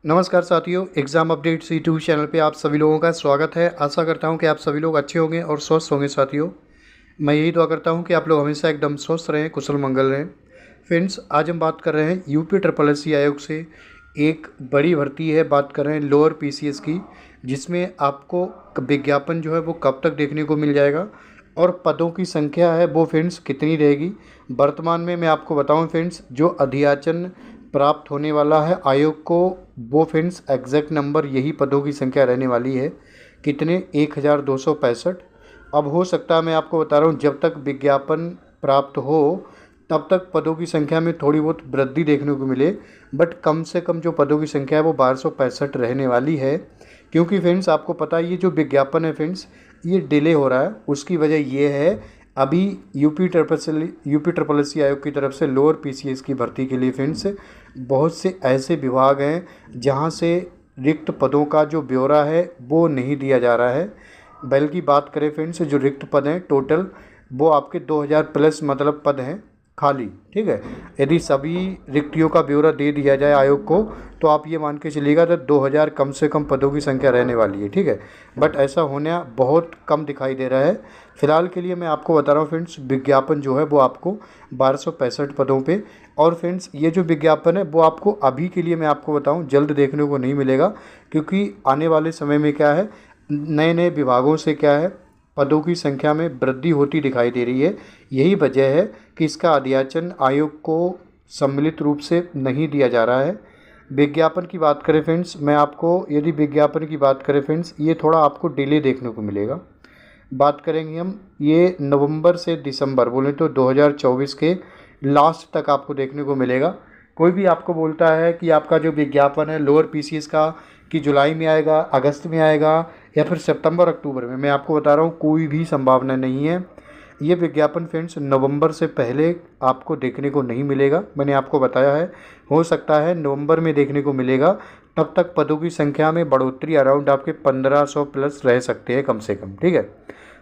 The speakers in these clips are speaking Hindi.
नमस्कार साथियों, एग्ज़ाम अपडेट्स यूट्यूब चैनल पे आप सभी लोगों का स्वागत है। आशा करता हूँ कि आप सभी लोग अच्छे होंगे और स्वस्थ होंगे। साथियों, मैं यही दुआ करता हूँ कि आप लोग हमेशा एकदम स्वस्थ रहें, कुशल मंगल रहें। फ्रेंड्स, आज हम बात कर रहे हैं यूपी ट्रिपल एससी आयोग से एक बड़ी भर्ती है। बात कर रहे हैं लोअर पीसीएस की, जिसमें आपको विज्ञापन जो है वो कब तक देखने को मिल जाएगा और पदों की संख्या है वो फ्रेंड्स कितनी रहेगी। वर्तमान में मैं आपको बताऊं फ्रेंड्स, जो अध्याचन प्राप्त होने वाला है आयोग को, वो फ्रेंड्स एग्जैक्ट नंबर यही पदों की संख्या रहने वाली है। कितने? 1265। अब हो सकता है, मैं आपको बता रहा हूँ, जब तक विज्ञापन प्राप्त हो तब तक पदों की संख्या में थोड़ी बहुत वृद्धि देखने को मिले, बट कम से कम जो पदों की संख्या है वो 1265 रहने वाली है। क्योंकि फ्रेंड्स आपको पता है, ये जो विज्ञापन है फ्रेंड्स, ये डिले हो रहा है। उसकी वजह ये है, अभी यूपी ट्रिपल एससी आयोग की तरफ से लोअर पीसीएस की भर्ती के लिए फ्रेंड्स बहुत से ऐसे विभाग हैं जहां से रिक्त पदों का जो ब्यौरा है वो नहीं दिया जा रहा है। बल्कि बात करें फ्रेंड्स, जो रिक्त पद हैं टोटल, वो आपके 2000 प्लस मतलब पद हैं खाली। ठीक है, यदि सभी रिक्तियों का ब्यौरा दे दिया जाए आयोग को, तो आप ये मान के चलिएगा तो 2000 कम से कम पदों की संख्या रहने वाली है। ठीक है, बट ऐसा होना बहुत कम दिखाई दे रहा है। फिलहाल के लिए मैं आपको बता रहा हूँ फ्रेंड्स, विज्ञापन जो है वो आपको 1265 पदों पे, और फ्रेंड्स ये जो विज्ञापन है वो आपको अभी के लिए मैं आपको बताऊँ जल्द देखने को नहीं मिलेगा। क्योंकि आने वाले समय में क्या है, नए नए विभागों से क्या है, पदों की संख्या में वृद्धि होती दिखाई दे रही है। यही वजह है कि इसका अध्याचन आयोग को सम्मिलित रूप से नहीं दिया जा रहा है। विज्ञापन की बात करें फ्रेंड्स, मैं आपको यदि विज्ञापन की बात करें फ्रेंड्स, ये थोड़ा आपको डिले देखने को मिलेगा। बात करेंगे हम, ये नवंबर से दिसंबर बोलें तो 2024 के लास्ट तक आपको देखने को मिलेगा। कोई भी आपको बोलता है कि आपका जो विज्ञापन है लोअर पीसीएस का, कि जुलाई में आएगा, अगस्त में आएगा या फिर सितंबर अक्टूबर में, मैं आपको बता रहा हूँ कोई भी संभावना नहीं है। ये विज्ञापन फ्रेंड्स नवंबर से पहले आपको देखने को नहीं मिलेगा। मैंने आपको बताया है, हो सकता है नवंबर में देखने को मिलेगा। तब तक पदों की संख्या में बढ़ोतरी अराउंड आपके 1500 प्लस रह सकते हैं कम से कम। ठीक है,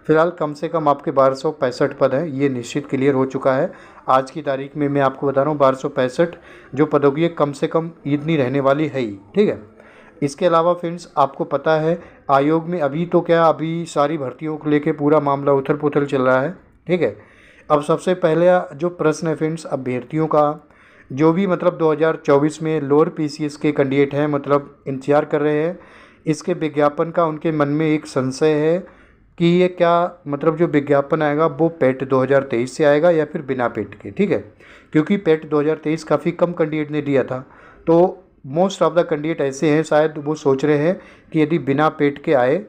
फिलहाल कम से कम आपके 1265 पद हैं, ये निश्चित क्लियर हो चुका है। आज की तारीख में मैं आपको बता रहा हूँ 1265 जो पदों की कम से कम इतनी रहने वाली है ही। ठीक है, इसके अलावा फ्रेंड्स आपको पता है, आयोग में अभी तो क्या, अभी सारी भर्तियों को लेके पूरा मामला उथल पुथल चल रहा है। ठीक है, अब सबसे पहले जो प्रश्न है फ्रेंड्स अभ्यर्थियों का, जो भी मतलब 2024 में लोअर पीसीएस के कैंडिडेट हैं, मतलब इंतजार कर रहे हैं इसके विज्ञापन का, उनके मन में एक संशय है कि ये क्या मतलब जो विज्ञापन आएगा वो पेट 2023 से आएगा या फिर बिना पेट के। ठीक है, क्योंकि पेट 2023 काफ़ी कम कैंडिडेट ने दिया था, तो मोस्ट ऑफ द कैंडिडेट ऐसे हैं, शायद वो सोच रहे हैं कि यदि बिना पेट के आए,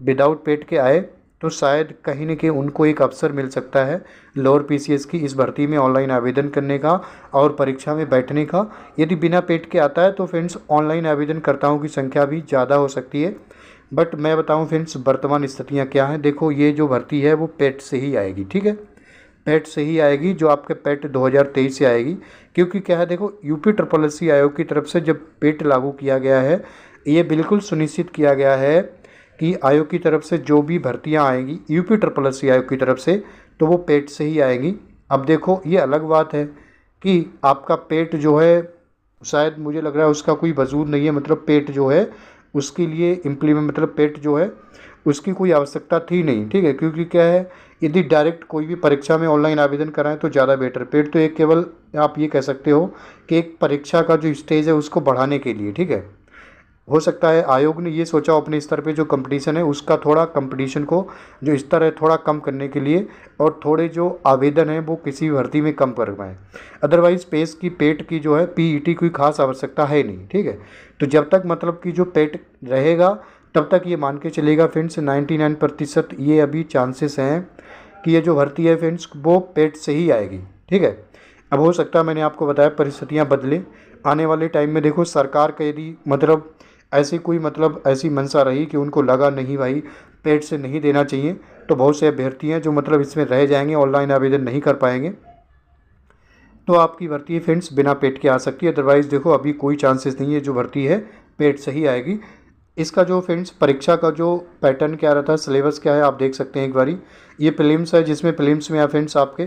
विदाउट पेट के आए, तो शायद कहीं न कहीं उनको एक अवसर मिल सकता है लोअर पीसीएस की इस भर्ती में ऑनलाइन आवेदन करने का और परीक्षा में बैठने का। यदि बिना पेट के आता है तो फ्रेंड्स ऑनलाइन आवेदनकर्ताओं की संख्या भी ज़्यादा हो सकती है। बट मैं बताऊं फ्रेंड्स वर्तमान स्थितियां क्या हैं। देखो, ये जो भर्ती है वो पेट से ही आएगी। ठीक है, पेट से ही आएगी, जो आपके पेट 2023 से आएगी। क्योंकि क्या है, देखो यूपी ट्रिपल एससी आयोग की तरफ से जब पेट लागू किया गया है, ये बिल्कुल सुनिश्चित किया गया है कि आयोग की तरफ से जो भी भर्तियां आएंगी यूपी ट्रिपल एससी आयोग की तरफ से, तो वो पेट से ही आएंगी। अब देखो, ये अलग बात है कि आपका पेट जो है, शायद मुझे लग रहा है उसका कोई वजूद नहीं है, मतलब पेट जो है उसके लिए इम्प्लीमेंट, मतलब पेट जो है उसकी कोई आवश्यकता थी नहीं। ठीक है, क्योंकि क्या है, यदि डायरेक्ट कोई भी परीक्षा में ऑनलाइन आवेदन कराएं तो ज़्यादा बेटर। पेट तो एक केवल आप ये कह सकते हो कि एक परीक्षा का जो स्टेज है उसको बढ़ाने के लिए। ठीक है, हो सकता है आयोग ने ये सोचा हो अपने स्तर पे जो कंपटीशन है उसका, थोड़ा कंपटीशन को जो स्तर है थोड़ा कम करने के लिए, और थोड़े जो आवेदन है वो किसी भर्ती में कम करवाएं। अदरवाइज़ पेट की जो है पीईटी कोई खास आवश्यकता है नहीं। ठीक है, तो जब तक मतलब कि जो पेट रहेगा तब तक ये मान के चलेगा फ्रेंड्स 99% ये अभी चांसेस हैं कि ये जो भर्ती है फ्रेंड्स वो पेट से ही आएगी। ठीक है, अब हो सकता है, मैंने आपको बताया, परिस्थितियां बदलें आने वाले टाइम में। देखो, सरकार का यदि मतलब ऐसी कोई मतलब ऐसी मंशा रही कि उनको लगा नहीं भाई पेट से नहीं देना चाहिए, तो बहुत से अभ्यर्थी हैं जो मतलब इसमें रह जाएंगे, ऑनलाइन आवेदन नहीं कर पाएंगे, तो आपकी भर्ती फ्रेंड्स बिना पेट के आ सकती है। अदरवाइज़ देखो, अभी कोई चांसेस नहीं है, जो भर्ती है पेट से ही आएगी। इसका जो फ्रेंड्स परीक्षा का जो पैटर्न क्या रहता है, सिलेबस क्या है, आप देख सकते हैं एक बारी। ये प्रीलिम्स है, जिसमें प्रीलिम्स में फ्रेंड्स आपके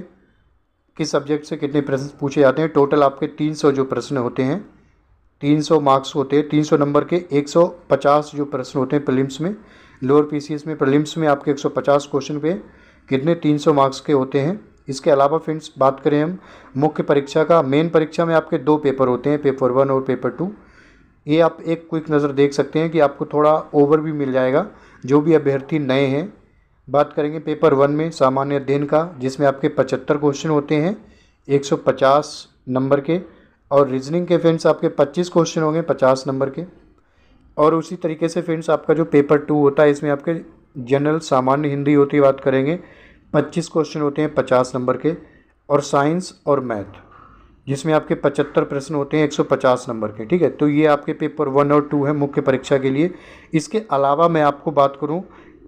किस सब्जेक्ट से कितने प्रश्न पूछे जाते हैं। टोटल आपके 300 जो प्रश्न होते हैं, 300 मार्क्स होते हैं, 300 नंबर के 150 जो प्रश्न होते हैं प्रीलिम्स में, लोअर पीसीएस में प्रीलिम्स में आपके 150 क्वेश्चन पे कितने 300 मार्क्स के होते हैं। इसके अलावा फ्रेंड्स बात करें हम मुख्य परीक्षा का, मेन परीक्षा में आपके 2 पेपर होते हैं, पेपर 1 और पेपर 2। ये आप एक क्विक नज़र देख सकते हैं कि आपको थोड़ा ओवर भी मिल जाएगा जो भी अभ्यर्थी नए हैं। बात करेंगे पेपर 1 में सामान्य अध्ययन का, जिसमें आपके 75 क्वेश्चन होते हैं 150 नंबर के, और रीजनिंग के फ्रेंड्स आपके 25 क्वेश्चन होंगे 50 नंबर के। और उसी तरीके से फ्रेंड्स आपका जो पेपर 2 होता है, इसमें आपके जनरल सामान्य हिंदी होती है, बात करेंगे 25 क्वेश्चन होते हैं 50 नंबर के, और साइंस और मैथ जिसमें आपके 75 प्रश्न होते हैं 150 नंबर के, ठीक है। तो ये आपके पेपर 1 और 2 है मुख्य परीक्षा के लिए। इसके अलावा मैं आपको बात करूँ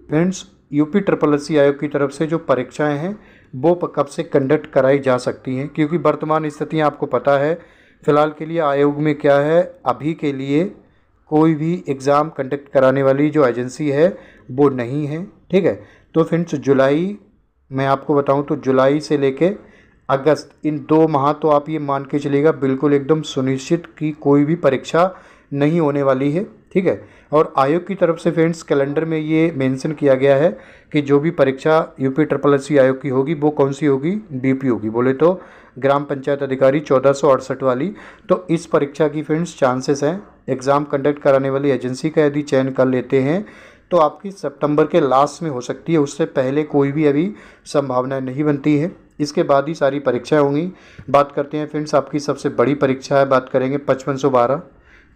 फ्रेंड्स, UPSSC आयोग की तरफ से जो परीक्षाएं हैं वो कब से कंडक्ट कराई जा सकती हैं, क्योंकि वर्तमान स्थितियां आपको पता है फ़िलहाल के लिए आयोग में क्या है, अभी के लिए कोई भी एग्ज़ाम कंडक्ट कराने वाली जो एजेंसी है वो नहीं है, ठीक है। तो फ्रेंड्स जुलाई, मैं आपको बताऊं तो जुलाई से लेके अगस्त, इन 2 माह तो आप ये मान के चलिएगा बिल्कुल एकदम सुनिश्चित कि कोई भी परीक्षा नहीं होने वाली है, ठीक है। और आयोग की तरफ से फ्रेंड्स कैलेंडर में ये मेंशन किया गया है कि जो भी परीक्षा UPSSC आयोग की होगी वो कौन सी होगी, DP होगी, बोले तो ग्राम पंचायत अधिकारी 1468 वाली। तो इस परीक्षा की फ्रेंड्स चांसेस हैं, एग्ज़ाम कंडक्ट कराने वाली एजेंसी का यदि चयन कर लेते हैं तो आपकी सितंबर के लास्ट में हो सकती है, उससे पहले कोई भी अभी संभावना नहीं बनती है। इसके बाद ही सारी परीक्षाएं होंगी। बात करते हैं फ्रेंड्स आपकी सबसे बड़ी परीक्षा है, बात करेंगे 5512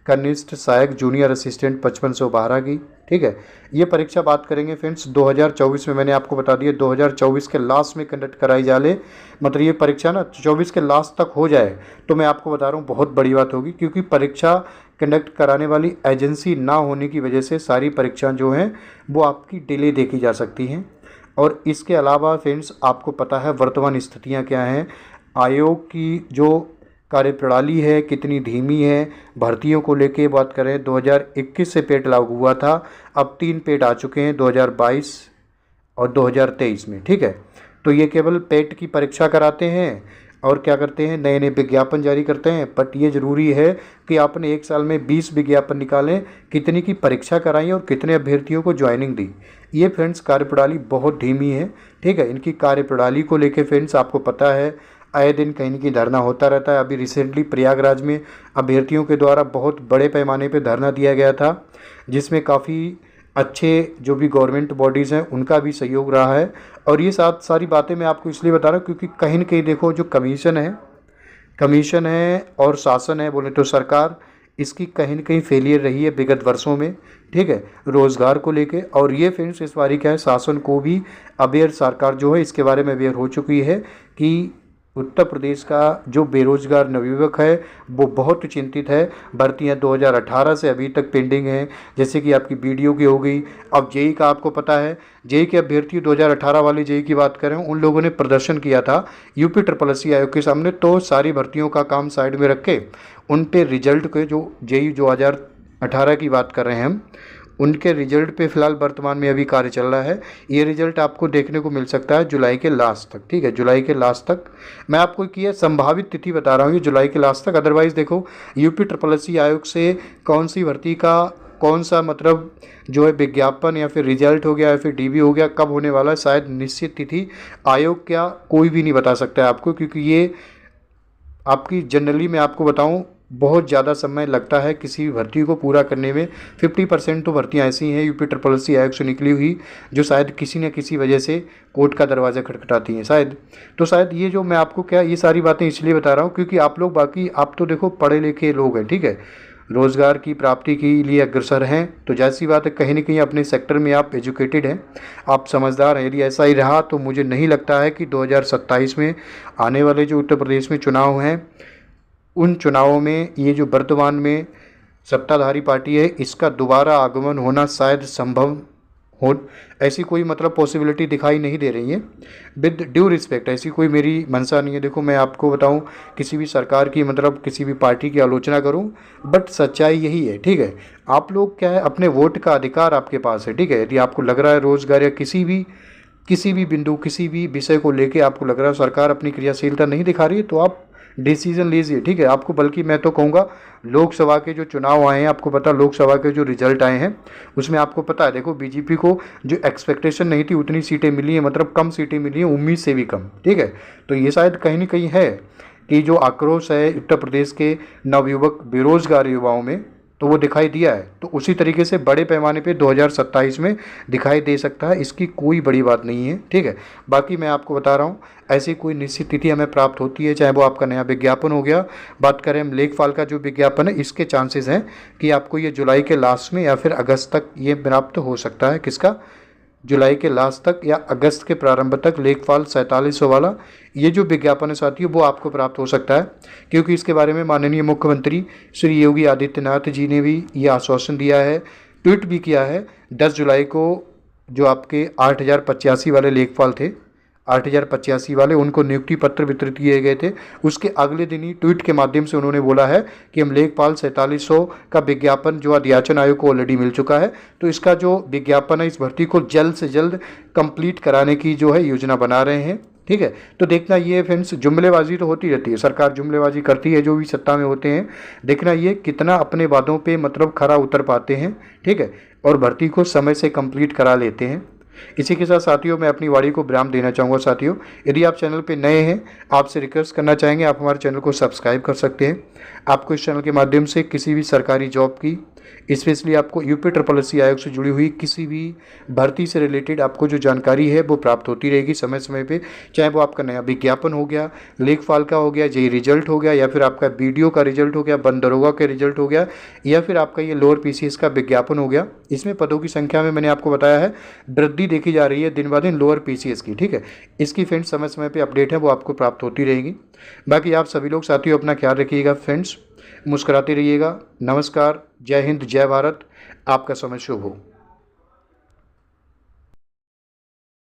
कनिष्ठ सहायक जूनियर असिस्टेंट 5512 की, ठीक है। ये परीक्षा बात करेंगे फ्रेंड्स 2024 में, मैंने आपको बता दिया 2024 के लास्ट में कंडक्ट कराई जा ले, मतलब ये परीक्षा ना 24 के लास्ट तक हो जाए तो मैं आपको बता रहा हूँ बहुत बड़ी बात होगी, क्योंकि परीक्षा कंडक्ट कराने वाली एजेंसी ना होने की वजह से सारी परीक्षाएं जो हैं वो आपकी डिले देखी जा सकती हैं। और इसके अलावा फ्रेंड्स आपको पता है वर्तमान स्थितियाँ क्या हैं, आयोग की जो कार्यप्रणाली है कितनी धीमी है। भर्तियों को लेके बात करें 2021 से पेट लागू हुआ था, अब 3 पेट आ चुके हैं 2022 और 2023 में, ठीक है। तो ये केवल पेट की परीक्षा कराते हैं और क्या करते हैं, नए नए विज्ञापन जारी करते हैं। बट ये ज़रूरी है कि आपने 1 साल में 20 विज्ञापन निकालें, कितनी की परीक्षा कराई और कितने अभ्यर्थियों को ज्वाइनिंग दी। ये फ्रेंड्स कार्यप्रणाली बहुत धीमी है, ठीक है। इनकी कार्यप्रणाली को लेके फ्रेंड्स आपको पता है आए दिन कहीं न कहीं धरना होता रहता है। अभी रिसेंटली प्रयागराज में अभ्यर्थियों के द्वारा बहुत बड़े पैमाने पे धरना दिया गया था, जिसमें काफ़ी अच्छे जो भी गवर्नमेंट बॉडीज़ हैं उनका भी सहयोग रहा है। और ये सारी बातें मैं आपको इसलिए बता रहा हूँ क्योंकि कहीं न कहीं देखो जो कमीशन है और शासन है, बोले तो सरकार, इसकी कहीं न कहीं फेलियर रही है विगत वर्षों में, ठीक है, रोज़गार को लेके। और ये फ्रेंड्स इस बारी क्या है, शासन को भी अवेयर, सरकार जो है इसके बारे में अवेयर हो चुकी है कि उत्तर प्रदेश का जो बेरोजगार नवयुवक है वो बहुत चिंतित है। भर्तियां 2018 से अभी तक पेंडिंग हैं, जैसे कि आपकी BDO की हो गई। अब जेई का आपको पता है, जेई के अभ्यर्थी 2018 वाले जेई की बात करें, उन लोगों ने प्रदर्शन किया था UPSSC आयोग के सामने। तो सारी भर्तियों का काम साइड में रख के उन पे रिजल्ट के, जो जेई 2018 की बात कर रहे हैं हम, उनके रिजल्ट पे फ़िलहाल वर्तमान में अभी कार्य चल रहा है। ये रिजल्ट आपको देखने को मिल सकता है जुलाई के लास्ट तक, ठीक है, जुलाई के लास्ट तक। मैं आपको की संभावित तिथि बता रहा हूँ, ये जुलाई के लास्ट तक। अदरवाइज़ देखो UPSSC आयोग से कौन सी भर्ती का कौन सा मतलब जो है विज्ञापन या फिर रिजल्ट हो गया या फिर DB हो गया कब होने वाला है, शायद निश्चित तिथि आयोग क्या कोई भी नहीं बता सकता है आपको, क्योंकि ये आपकी जनरली मैं आपको बताऊँ बहुत ज़्यादा समय लगता है किसी भी भर्ती को पूरा करने में। 50% तो भर्तियाँ ऐसी हैं UPSSC आयोग से निकली हुई जो शायद किसी न किसी वजह से कोर्ट का दरवाज़ा खटखटाती हैं शायद। तो शायद ये जो मैं आपको क्या ये सारी बातें इसलिए बता रहा हूँ क्योंकि आप लोग बाकी आप तो देखो पढ़े लिखे लोग हैं, ठीक है, रोज़गार की प्राप्ति के लिए अग्रसर हैं। तो जैसी बात है कहीं ना कहीं अपने सेक्टर में आप एजुकेटेड हैं, आप समझदार हैं। यदि ऐसा ही रहा तो मुझे नहीं लगता है कि 2027 में आने वाले जो उत्तर प्रदेश में चुनाव हैं उन चुनावों में ये जो वर्तमान में सत्ताधारी पार्टी है इसका दोबारा आगमन होना शायद संभव हो, ऐसी कोई मतलब पॉसिबिलिटी दिखाई नहीं दे रही है। विद ड्यू रिस्पेक्ट ऐसी कोई मेरी मंशा नहीं है। देखो मैं आपको बताऊं किसी भी सरकार की मतलब किसी भी पार्टी की आलोचना करूं, बट सच्चाई यही है, ठीक है। आप लोग क्या है, अपने वोट का अधिकार आपके पास है, ठीक है। यदि आपको लग रहा है रोज़गार या किसी भी बिंदु किसी भी विषय को लेके आपको लग रहा है सरकार अपनी क्रियाशीलता नहीं दिखा रही है तो आप डिसीजन लीजिए, ठीक है। आपको बल्कि मैं तो कहूँगा लोकसभा के जो चुनाव आए हैं, आपको पता लोकसभा के जो रिजल्ट आए हैं उसमें आपको पता है, देखो बीजेपी को जो एक्सपेक्टेशन नहीं थी उतनी सीटें मिली हैं, मतलब कम सीटें मिली हैं, उम्मीद से भी कम, ठीक है। तो ये शायद कहीं ना कहीं है कि जो आक्रोश है उत्तर प्रदेश के नवयुवक बेरोजगार युवाओं में, तो वो दिखाई दिया है। तो उसी तरीके से बड़े पैमाने पे 2027 में दिखाई दे सकता है, इसकी कोई बड़ी बात नहीं है, ठीक है। बाकी मैं आपको बता रहा हूँ ऐसी कोई निश्चित तिथि हमें प्राप्त होती है, चाहे वो आपका नया विज्ञापन हो गया, बात करें हम लेखपाल का जो विज्ञापन है, इसके चांसेस हैं कि आपको ये जुलाई के लास्ट में या फिर अगस्त तक ये प्राप्त हो सकता है। किसका? जुलाई के लास्ट तक या अगस्त के प्रारंभ तक लेखपाल 4700 वाला ये जो विज्ञापन है साथियों वो आपको प्राप्त हो सकता है, क्योंकि इसके बारे में माननीय मुख्यमंत्री श्री योगी आदित्यनाथ जी ने भी ये आश्वासन दिया है, ट्वीट भी किया है 10 जुलाई को। जो आपके 8085 वाले लेखपाल थे, 8085 वाले, उनको नियुक्ति पत्र वितरित किए गए थे। उसके अगले दिन ही ट्वीट के माध्यम से उन्होंने बोला है कि हम लेखपाल 4700 का विज्ञापन जो अध्याचन आयोग को ऑलरेडी मिल चुका है, तो इसका जो विज्ञापन है इस भर्ती को जल्द से जल्द कंप्लीट कराने की जो है योजना बना रहे हैं, ठीक है। तो देखना ये फ्रेंड्स, जुमलेबाजी तो होती रहती है, सरकार जुमलेबाजी करती है, जो भी सत्ता में होते हैं। देखना ये कितना अपने वादों पे मतलब खरा उतर पाते हैं, ठीक है, और भर्ती को समय से कंप्लीट करा लेते हैं। इसी के साथ साथियों मैं अपनी वाणी को विराम देना चाहूँगा। साथियों यदि आप चैनल पे नए हैं, आपसे रिक्वेस्ट करना चाहेंगे आप हमारे चैनल को सब्सक्राइब कर सकते हैं। आपको इस चैनल के माध्यम से किसी भी सरकारी जॉब की, स्पेशली आपको यूपी SSSC आयोग से जुड़ी हुई किसी भी भर्ती से रिलेटेड आपको जो जानकारी है वो प्राप्त होती रहेगी समय समय पे, चाहे वो आपका नया विज्ञापन हो गया, लेखपाल का हो गया, जेई रिजल्ट हो गया, या फिर आपका बीडीओ का रिजल्ट हो गया, वन दरोगा का रिजल्ट हो गया, या फिर आपका ये लोअर PCS का विज्ञापन हो गया। इसमें पदों की संख्या में मैंने आपको बताया है वृद्धि देखी जा रही है दिन ब दिन लोअर PCS की, ठीक है। इसकी फ्रेंड्स समय समय पर अपडेट है वो आपको प्राप्त होती रहेगी। बाकी आप सभी लोग साथियों अपना ख्याल रखिएगा फ्रेंड्स, मुस्कुराते रहिएगा। नमस्कार, जय हिंद, जय भारत, आपका समय शुभ हो।